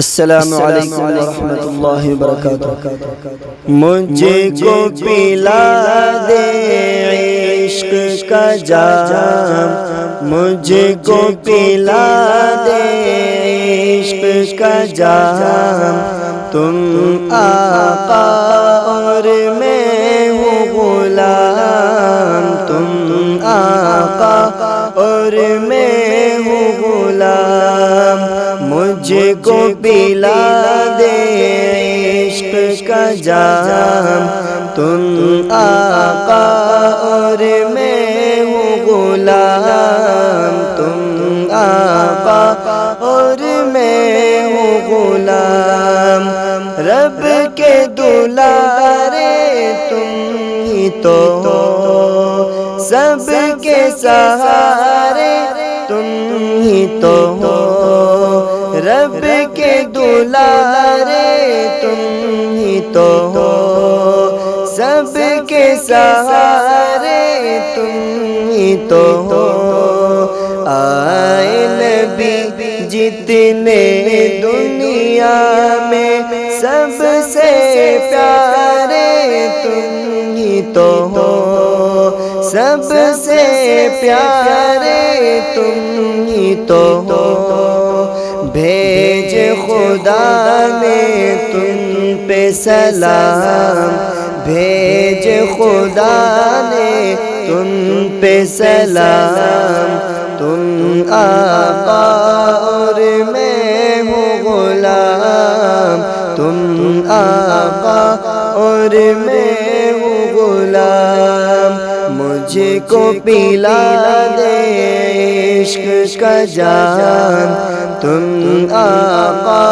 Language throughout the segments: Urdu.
السلام علیکم ورحمۃ اللہ وبرکاتہ۔ مجھے کو پلا دے عشق کا جام، مجھے کو پلا دے عشق کا جام، تم آقا اور میں ہوں غلام، تم آقا اور میں ہوں غلام، مجھے کو پلا دے عشق کا جام، تم آقا اور میں ہوں غلام، تم آقا اور میں ہوں غلام، رب کے دلارے تم ہی تو ہو، سب کے سہارے تم ہی تو ہو، رب کے دلارے تم ہی تو ہو، سب کے سہارے تم ہی تو ہو، آئے نبی جتنے دنیا میں سب سے پیارے تم ہی تو ہو، سب سے پیارے تم ہی تو ہو، بھیج خدا نے تم پہ سلام، بھیج خدا نے تم پہ سلام، تم آقا اور میں ہوں غلام، تم آقا اور میں ہوں غلام، مجھے کو پلا دے عشق کا جام، تم آقا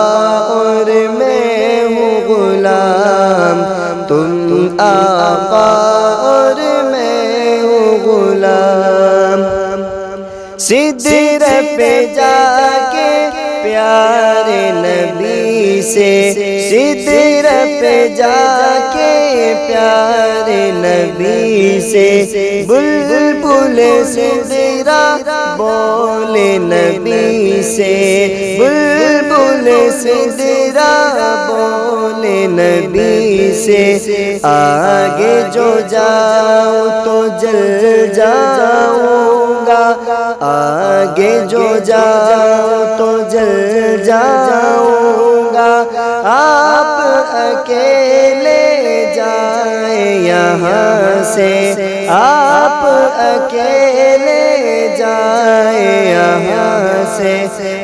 اور میں ہوں غلام، تم آقا اور میں ہوں غلام، سدرت پہ جا کے پیارے نبی سے، سدرت پہ جا کے پیارے نبی سے، بلبل سدرا بولے نبی سے، بلبل سدرا بولے نبی سے، آگے جو جاؤ تو جل جاؤں گا، آگے جو جاؤ تو جل جاؤں گا، آپ اکیلے جائیں یہاں سے، آپ اکیلے جائیں یہاں سے،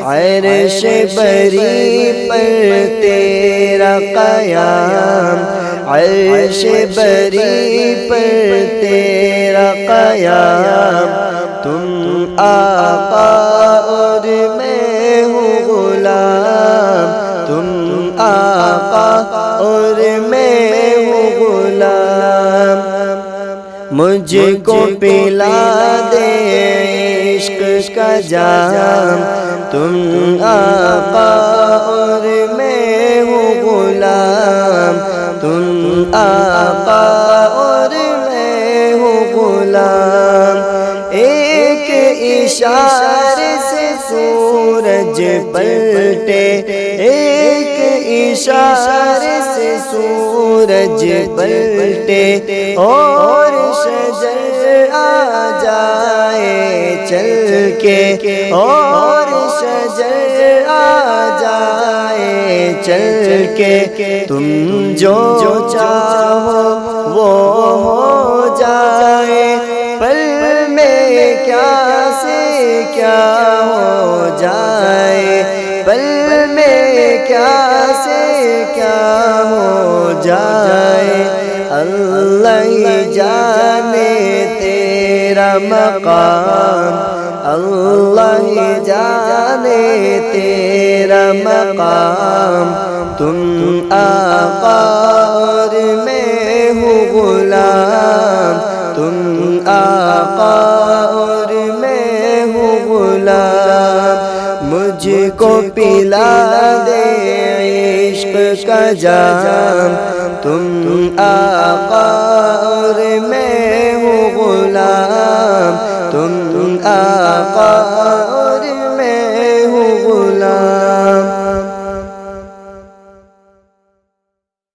عرش بری پر تیرا قیام، عرش بری پر تیرا قیام، تم آقا اور میں ہوں غلام، تم آقا اور میں ہوں غلام، مجھے کو پلا دے عشق کا جام، تم آقا اور میں ہوں غلام، تم آقا اور میں ہوں غلام، ایک اشارے سے سورج پلٹے، ایک اشارے سے سورج پلٹے، اور شجر آ جائے چل کے، اور شجر آ جائے چل کے، تم جو چاہو وہ ہو جائے، پل میں کیا سے کیا ہو جائے، پل میں کیا سے کیا ہو جائے، اللہ ہی جانے تیرا مقام، اللہ ہی جانے تیرا مقام، تم آقا اور میں ہوں غلام، تم آقا اور میں ہوں غلام، مجھ کو پلا دے عشق کا جام، تم آقا اور میں ہوں غلام، تم آقا